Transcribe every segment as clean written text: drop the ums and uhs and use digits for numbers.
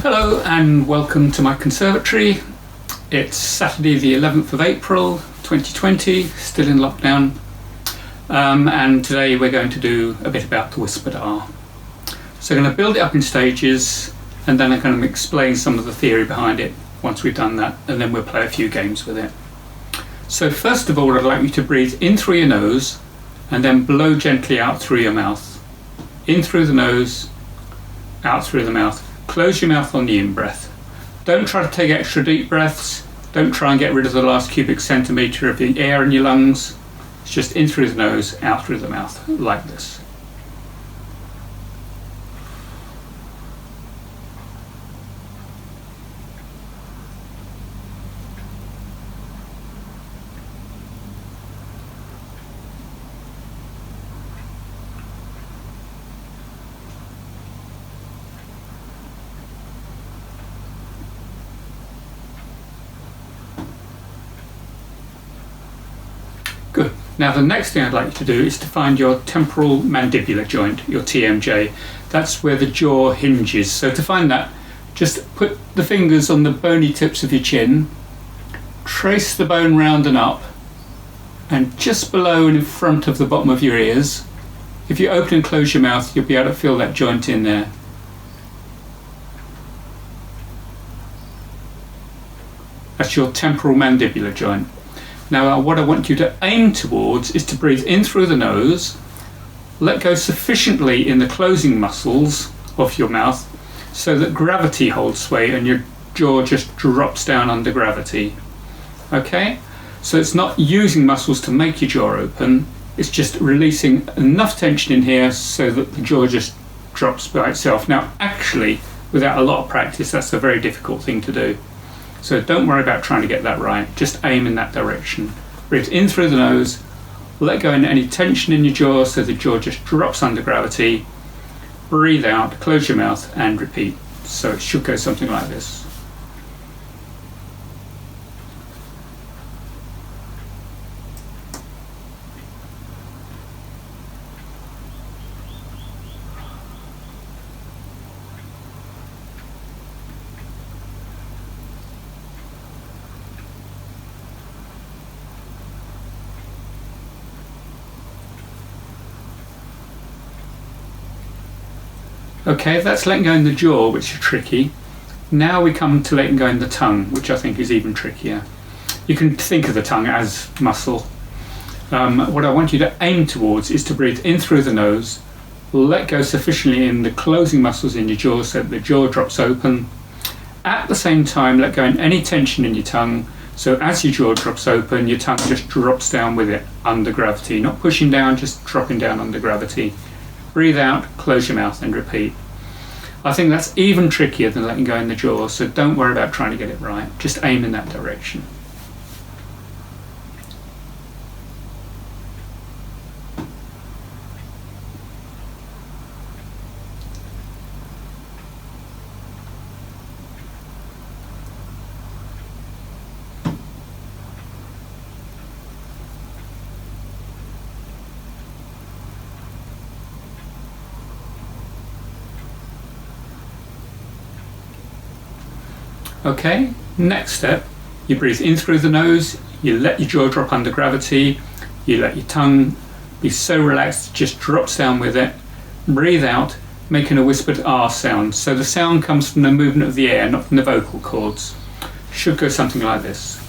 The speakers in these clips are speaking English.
Hello and welcome to my conservatory. It's Saturday the 11th of April 2020, still in lockdown, and today we're going to do a bit about the Whipered Ahhh. So I'm going to build it up in stages and then I'm going to explain some of the theory behind it once we've done that, and then we'll play a few games with it. So first of all, I'd like you to breathe in through your nose and then blow gently out through your mouth. In through the nose, out through the mouth. Close your mouth on the in-breath. Don't try to take extra deep breaths. Don't try and get rid of the last cubic centimetre of the air in your lungs. It's just in through the nose, out through the mouth, like this. Good. Now the next thing I'd like you to do is to find your temporal mandibular joint, your TMJ. That's where the jaw hinges. So to find that, just put the fingers on the bony tips of your chin, trace the bone round and up, and just below and in front of the bottom of your ears. If you open and close your mouth, you'll be able to feel that joint in there. That's your temporal mandibular joint. Now what I want you to aim towards is to breathe in through the nose, let go sufficiently in the closing muscles of your mouth so that gravity holds sway and your jaw just drops down under gravity. Okay? So it's not using muscles to make your jaw open, it's just releasing enough tension in here so that the jaw just drops by itself. Now actually, without a lot of practice, that's a very difficult thing to do. So don't worry about trying to get that right, just aim in that direction. Breathe in through the nose, let go in any tension in your jaw so the jaw just drops under gravity. Breathe out, close your mouth and repeat. So it should go something like this. Okay, that's letting go in the jaw, which is tricky. Now we come to letting go in the tongue, which I think is even trickier. You can think of the tongue as muscle. What I want you to aim towards is to breathe in through the nose, let go sufficiently in the closing muscles in your jaw so that the jaw drops open. At the same time, let go in any tension in your tongue, so as your jaw drops open, your tongue just drops down with it under gravity. Not pushing down, just dropping down under gravity. Breathe out, close your mouth and repeat. I think that's even trickier than letting go in the jaw, so don't worry about trying to get it right. Just aim in that direction. Okay, next step, you breathe in through the nose, you let your jaw drop under gravity, you let your tongue be so relaxed it just drops down with it. Breathe out, making a whispered R sound. So the sound comes from the movement of the air, not from the vocal cords. Should go something like this.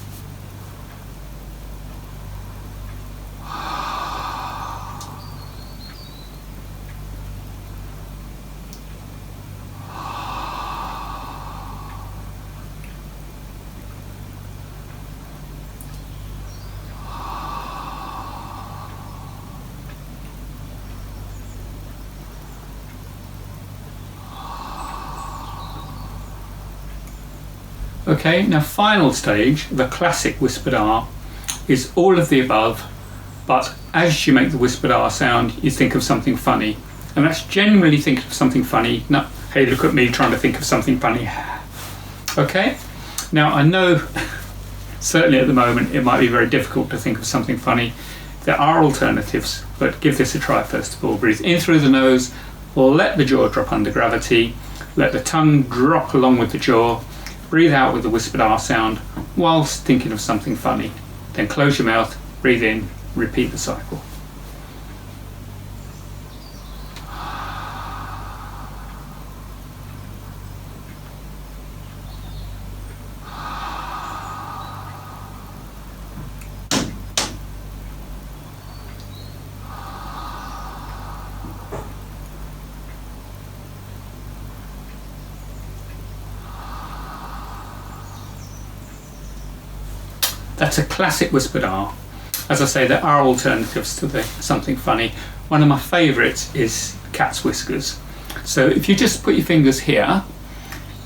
Okay, now final stage, the classic Whipered Ahhh, is all of the above, but as you make the Whipered Ahhh sound, you think of something funny. And that's genuinely thinking of something funny, not, hey, look at me trying to think of something funny. Okay, now I know certainly at the moment it might be very difficult to think of something funny. There are alternatives, but give this a try first of all. Breathe in through the nose, let the jaw drop under gravity, Let the tongue drop along with the jaw. Breathe out with the whispered R sound whilst thinking of something funny. Then close your mouth, breathe in, repeat the cycle. That's a classic whispered R. As I say, there are alternatives to the something funny. One of my favourites is cat's whiskers. So if you just put your fingers here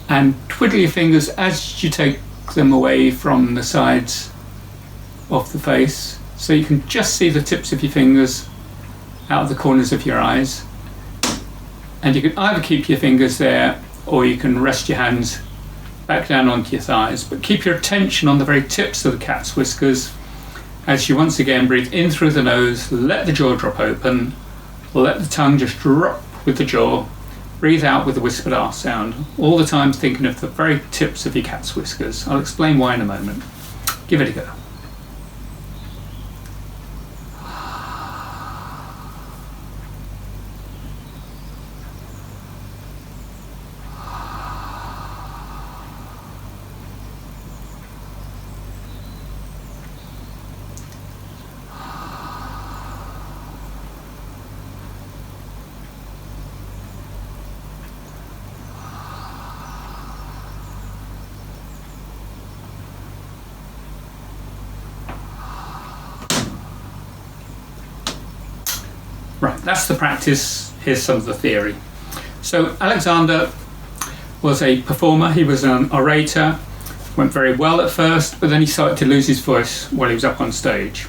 and twiddle your fingers as you take them away from the sides of the face, so you can just see the tips of your fingers out of the corners of your eyes. And you can either keep your fingers there or you can rest your hands back down onto your thighs, but keep your attention on the very tips of the cat's whiskers as you once again breathe in through the nose, let the jaw drop open, let the tongue just drop with the jaw, breathe out with the whispered R sound, all the time thinking of the very tips of your cat's whiskers. I'll explain why in a moment. Give it a go. Right, that's the practice. Here's some of the theory. So Alexander was a performer, he was an orator, went very well at first, but then he started to lose his voice while he was up on stage.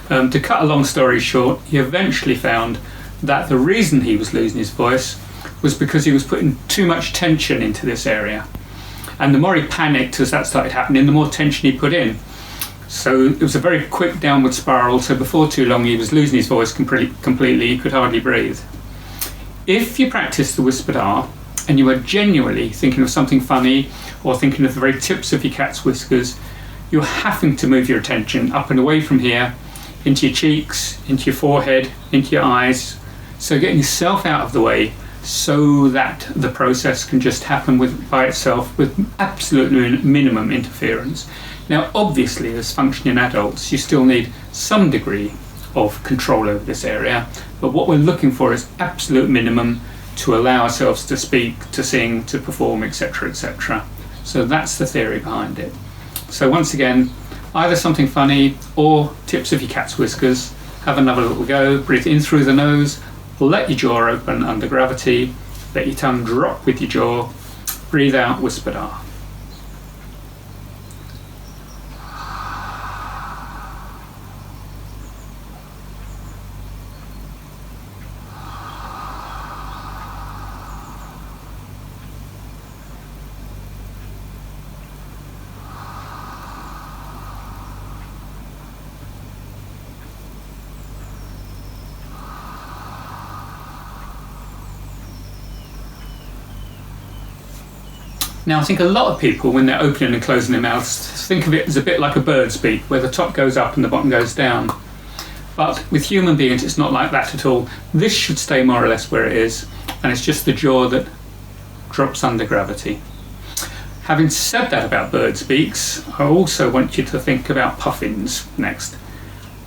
To cut a long story short, he eventually found that the reason he was losing his voice was because he was putting too much tension into this area. And the more he panicked as that started happening, the more tension he put in. So it was a very quick downward spiral, so before too long he was losing his voice completely, he could hardly breathe. If you practice the whispered R, and you are genuinely thinking of something funny, or thinking of the very tips of your cat's whiskers, you're having to move your attention up and away from here, into your cheeks, into your forehead, into your eyes, so getting yourself out of the way so that the process can just happen by itself with absolute minimum interference. Now, obviously, as functioning adults, you still need some degree of control over this area, but what we're looking for is absolute minimum to allow ourselves to speak, to sing, to perform, etc., etc. So that's the theory behind it. So once again, either something funny or tips of your cat's whiskers. Have another little go. Breathe in through the nose, let your jaw open under gravity, let your tongue drop with your jaw, breathe out, whispered R. Now, I think a lot of people, when they're opening and closing their mouths, think of it as a bit like a bird's beak, where the top goes up and the bottom goes down. But with human beings, it's not like that at all. This should stay more or less where it is, and it's just the jaw that drops under gravity. Having said that about bird's beaks, I also want you to think about puffins next.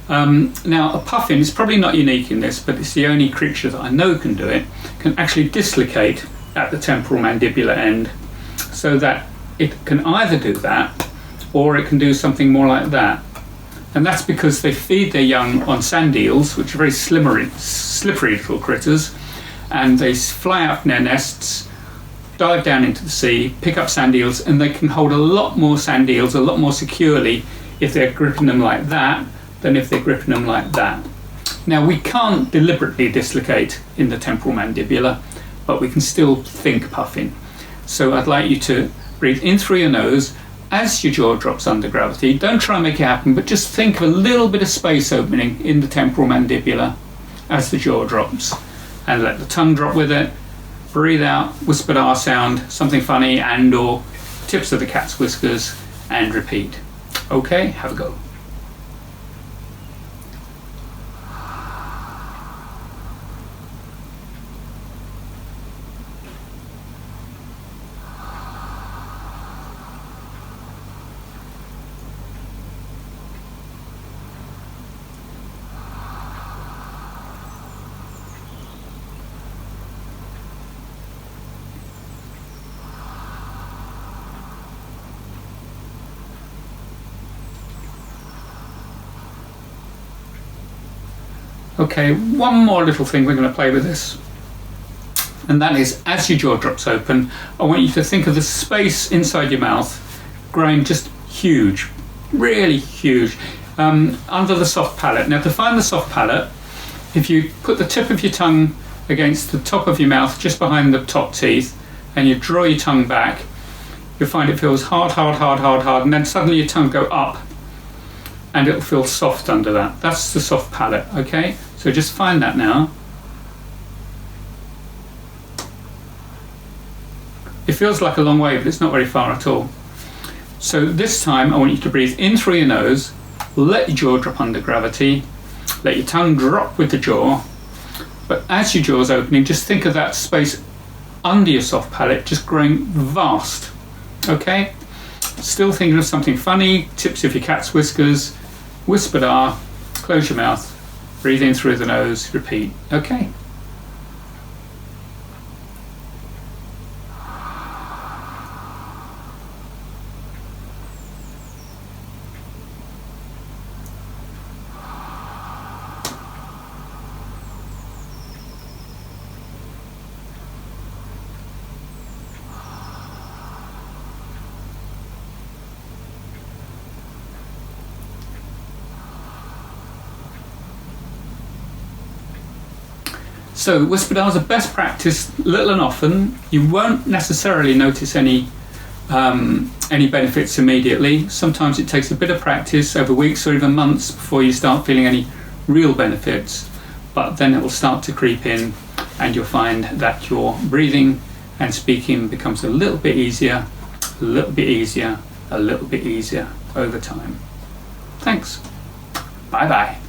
Now, a puffin is probably not unique in this, but it's the only creature that I know can do it, can actually dislocate at the temporal mandibular end, so that it can either do that or it can do something more like that. And that's because they feed their young on sand eels, which are very slippery little critters, and they fly out from their nests, dive down into the sea, pick up sand eels, and they can hold a lot more sand eels a lot more securely if they're gripping them like that than if they're gripping them like that. Now, we can't deliberately dislocate in the temporal mandibular, but we can still think puffing. So I'd like you to breathe in through your nose as your jaw drops under gravity. Don't try and make it happen, but just think of a little bit of space opening in the temporal mandibular as the jaw drops. And let the tongue drop with it. breathe out, whispered R sound, something funny and or tips of the cat's whiskers, and repeat. Okay, have a go. Okay, one more little thing we're going to play with this, and that is as your jaw drops open, I want you to think of the space inside your mouth growing just huge, really huge, under the soft palate. Now to find the soft palate, if you put the tip of your tongue against the top of your mouth, just behind the top teeth, and you draw your tongue back, you'll find it feels hard, hard, hard, hard, hard, and then suddenly your tongue go up, and it'll feel soft under that. That's the soft palate, okay? So just find that now. It feels like a long way, but it's not very far at all. So this time I want you to breathe in through your nose, let your jaw drop under gravity, let your tongue drop with the jaw, but as your jaw's opening, just think of that space under your soft palate just growing vast, okay? Still thinking of something funny, tips of your cat's whiskers, whispered R, close your mouth, breathe in through the nose, repeat. Okay. So whispered R's are best practiced little and often. You won't necessarily notice any benefits immediately. Sometimes it takes a bit of practice over weeks or even months before you start feeling any real benefits, but then it will start to creep in and you'll find that your breathing and speaking becomes a little bit easier, a little bit easier, a little bit easier over time. Thanks. Bye bye.